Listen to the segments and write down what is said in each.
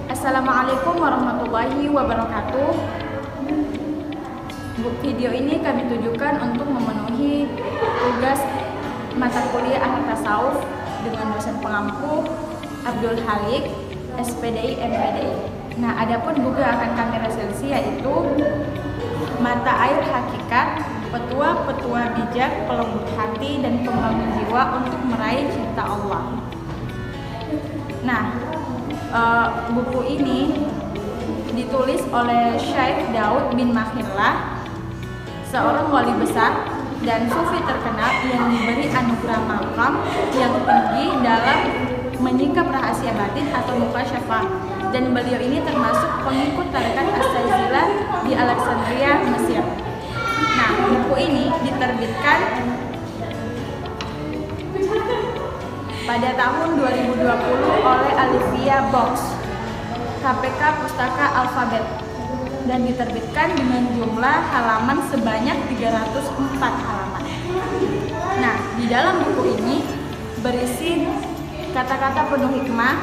Assalamualaikum warahmatullahi wabarakatuh. Video ini kami tujukan untuk memenuhi tugas mata kuliah Akhlak Tasawuf dengan dosen pengampu Abdul Halik, SPDI MPDI. Nah, adapun buku yang akan kami resensi yaitu Mata Air Hakikat, Petua-petua bijak, pelembut hati dan pembangun jiwa untuk meraih cinta Allah. Nah, buku ini ditulis oleh Syekh Daud bin Makhillah, seorang wali besar dan sufi terkenal yang diberi anugerah makam yang tinggi dalam menyingkap rahasia batin atau mukasyafah, dan beliau ini termasuk pengikut tarekat As-Sazilah di Alexandria, Mesir. Nah, buku ini diterbitkan pada tahun 2020 oleh Alivia Box, KPK Pustaka Alfabet, dan diterbitkan dengan jumlah halaman sebanyak 304 halaman. Nah, di dalam buku ini berisi kata-kata penuh hikmah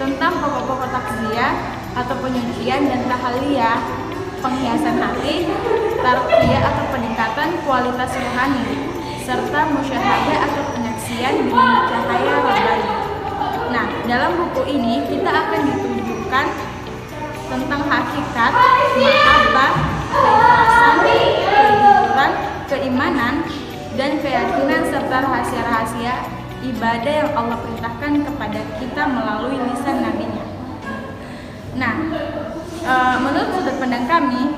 tentang pokok-pokok takziah atau penyucian dan tahaliyah, penghiasan hati, tarqiyah atau peningkatan kualitas rohani, serta musyahadah atau penyaksian dengan cahaya rabbani. Nah, dalam buku ini kita akan ditunjukkan tentang hakikat, mahabbah, keikhlasan, kejujuran, keimanan, dan keyakinan serta rahasia-rahasia ibadah yang Allah perintahkan kepada kita melalui lisan nabinya. Nah, menurut sudut pandang kami,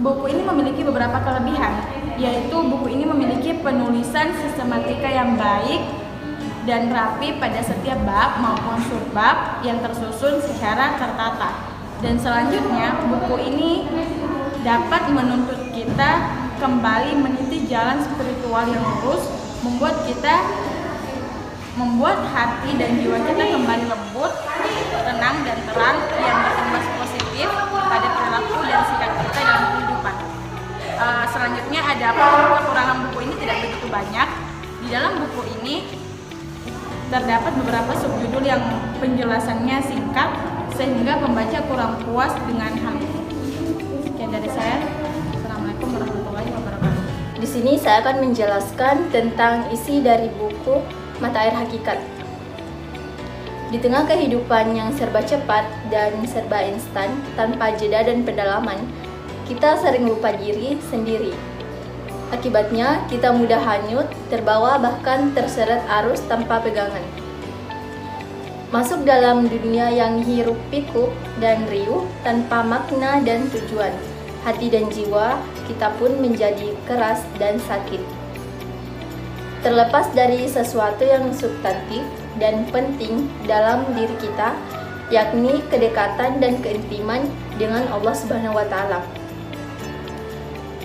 buku ini memiliki beberapa kelebihan, yaitu buku ini memiliki penulisan sistematika yang baik dan rapi pada setiap bab maupun subbab yang tersusun secara tertata. Dan selanjutnya, buku ini dapat menuntut kita kembali meniti jalan spiritual yang lurus, membuat hati dan jiwa kita kembali lembut, tenang dan terang, yang berimbas positif pada perilaku dan sikap kita dalam kehidupan. Selanjutnya, ada kekurangan buku ini tidak begitu banyak. Di dalam buku ini terdapat beberapa subjudul yang penjelasannya singkat sehingga pembaca kurang puas dengan hal ini. Sekian dari saya. Assalamualaikum warahmatullahi wabarakatuh. Di sini saya akan menjelaskan tentang isi dari buku Mata Air Hakikat. Di tengah kehidupan yang serba cepat dan serba instan, tanpa jeda dan pendalaman, kita sering lupa diri sendiri. Akibatnya, kita mudah hanyut, terbawa bahkan terseret arus tanpa pegangan. Masuk dalam dunia yang hiruk pikuk dan riuh tanpa makna dan tujuan. Hati dan jiwa kita pun menjadi keras dan sakit. Terlepas dari sesuatu yang substantif dan penting dalam diri kita, yakni kedekatan dan keintiman dengan Allah Subhanahu wa Ta'ala.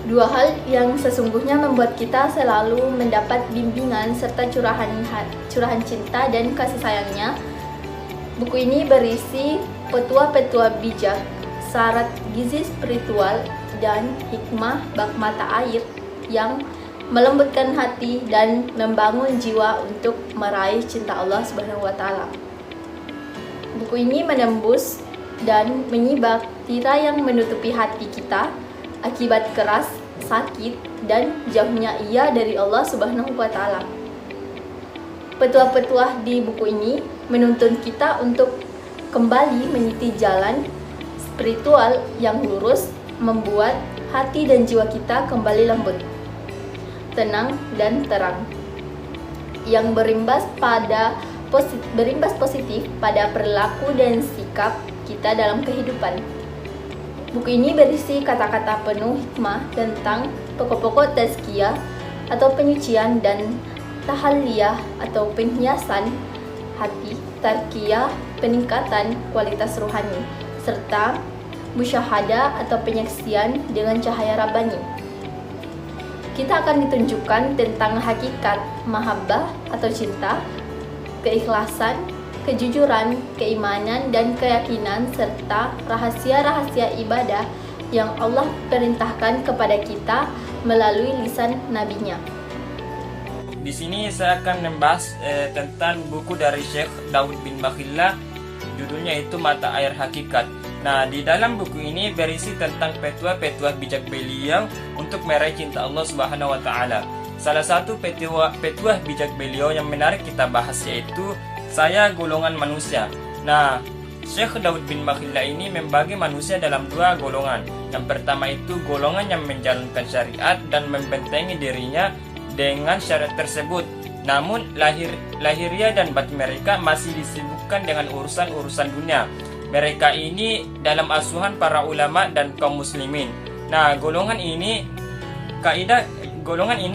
Dua hal yang sesungguhnya membuat kita selalu mendapat bimbingan serta curahan cinta dan kasih sayangnya. Buku ini berisi petua-petua bijak, syarat gizi spiritual, dan hikmah bak mata air yang melembutkan hati dan membangun jiwa untuk meraih cinta Allah Subhanahu wa Ta'ala. Buku ini menembus dan menyibak tirai yang menutupi hati kita akibat keras, sakit, dan jauhnya ia dari Allah Subhanahu wa Ta'ala. Petua-petua di buku ini menuntun kita untuk kembali meniti jalan spiritual yang lurus, membuat hati dan jiwa kita kembali lembut, tenang dan terang, yang berimbas positif pada perilaku dan sikap kita dalam kehidupan. Buku ini berisi kata-kata penuh hikmah tentang pokok-pokok tazkiyah atau penyucian dan tahalliyah atau penghiasan hati, tarkiyah peningkatan kualitas rohani, serta musyahadah atau penyaksian dengan cahaya rabbani. Kita akan ditunjukkan tentang hakikat mahabbah atau cinta, keikhlasan, kejujuran, keimanan, dan keyakinan, serta rahasia-rahasia ibadah yang Allah perintahkan kepada kita melalui lisan nabinya. Di sini saya akan membahas tentang buku dari Syekh Daud bin Makhillah judulnya itu Mata Air Hakikat. Nah, di dalam buku ini berisi tentang petuah-petuah bijak beliau untuk meraih cinta Allah Subhanahu wa taala. Salah satu petuah bijak beliau yang menarik kita bahas yaitu saya golongan manusia. Nah, Syekh Daud bin Makhila ini membagi manusia dalam dua golongan. Yang pertama itu golongan yang menjalankan syariat dan membentengi dirinya dengan syariat tersebut. Namun lahiriah dan batin mereka masih disibukkan dengan urusan-urusan dunia. Mereka ini dalam asuhan para ulama dan kaum muslimin. Nah, golongan ini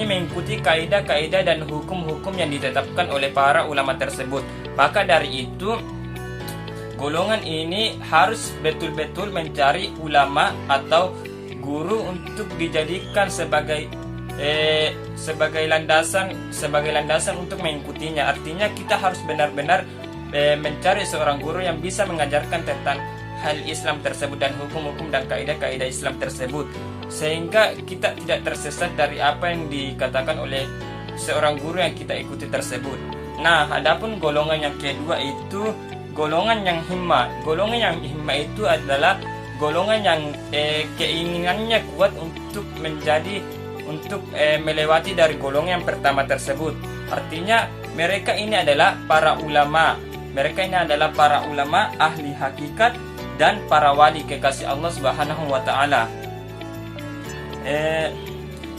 mengikuti kaidah-kaidah dan hukum-hukum yang ditetapkan oleh para ulama tersebut. Maka dari itu, golongan ini harus betul-betul mencari ulama atau guru untuk dijadikan sebagai landasan untuk mengikutinya. Artinya kita harus benar-benar mencari seorang guru yang bisa mengajarkan tentang hal Islam tersebut dan hukum-hukum dan kaidah-kaidah Islam tersebut, sehingga kita tidak tersesat dari apa yang dikatakan oleh seorang guru yang kita ikuti tersebut. Nah, adapun golongan yang kedua itu golongan yang himma. Golongan yang himma itu adalah golongan yang keinginannya kuat untuk melewati dari golongan yang pertama tersebut. Artinya mereka ini adalah para ulama. Mereka ini adalah para ulama ahli hakikat dan para wali kekasih Allah Subhanahu wa taala.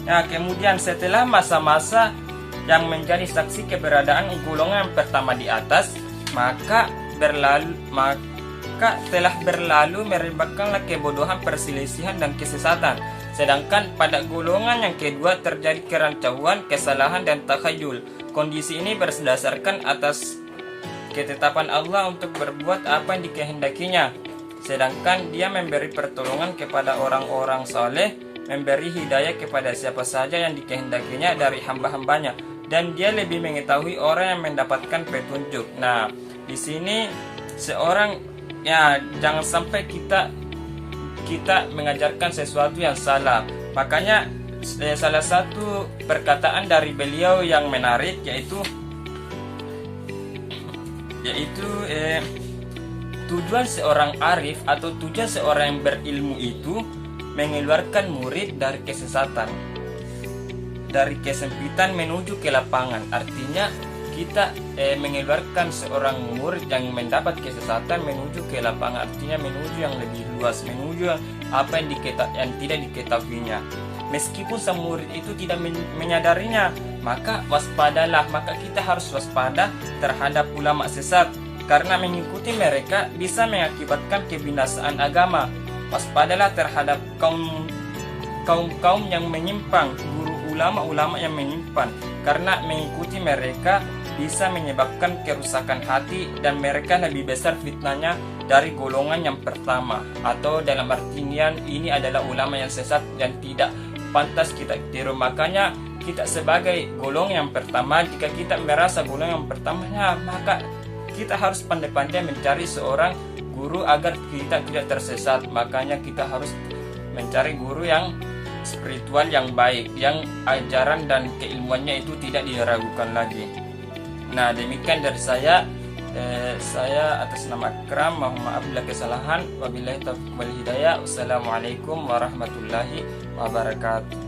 Nah, kemudian setelah masa-masa yang menjadi saksi keberadaan golongan yang pertama di atas, maka telah berlalu merebakkanlah kebodohan, perselisihan dan kesesatan. Sedangkan pada golongan yang kedua terjadi kerancauan, kesalahan dan takhayul. Kondisi ini berdasarkan atas ketetapan Allah untuk berbuat apa yang dikehendakinya. Sedangkan dia memberi pertolongan kepada orang-orang saleh, memberi hidayah kepada siapa saja yang dikehendakinya dari hamba-hambanya, dan dia lebih mengetahui orang yang mendapatkan petunjuk. Nah, di sini jangan sampai kita mengajarkan sesuatu yang salah. Makanya salah satu perkataan dari beliau yang menarik yaitu tujuan seorang arif atau tujuan seorang yang berilmu itu mengeluarkan murid dari kesesatan, dari kesempitan menuju ke lapangan. Artinya kita mengeluarkan seorang murid yang mendapat kesesatan menuju ke lapangan, artinya menuju yang lebih luas, menuju apa yang tidak diketahuinya. Meskipun sang murid itu tidak menyadarinya, maka waspadalah. Maka kita harus waspada terhadap ulama sesat, karena mengikuti mereka bisa mengakibatkan kebinasaan agama. Waspadalah terhadap kaum yang menyimpang, guru ulama-ulama yang menyimpang, karena mengikuti mereka bisa menyebabkan kerusakan hati dan mereka lebih besar fitnahnya dari golongan yang pertama. Atau dalam artian ini adalah ulama yang sesat dan tidak pantas kita tiru. Makanya kita sebagai golongan yang pertama, jika kita merasa golongan yang pertamanya, maka kita harus pandai-pandai mencari seorang guru agar kita tidak tersesat. Makanya kita harus mencari guru yang spiritual, yang baik, yang ajaran dan keilmuannya itu tidak diragukan lagi. Nah, demikian dari saya. Saya atas nama Akram mohon maaf bila kesalahan. Wabillahi taufiq wal hidayah. Wassalamualaikum warahmatullahi wabarakatuh.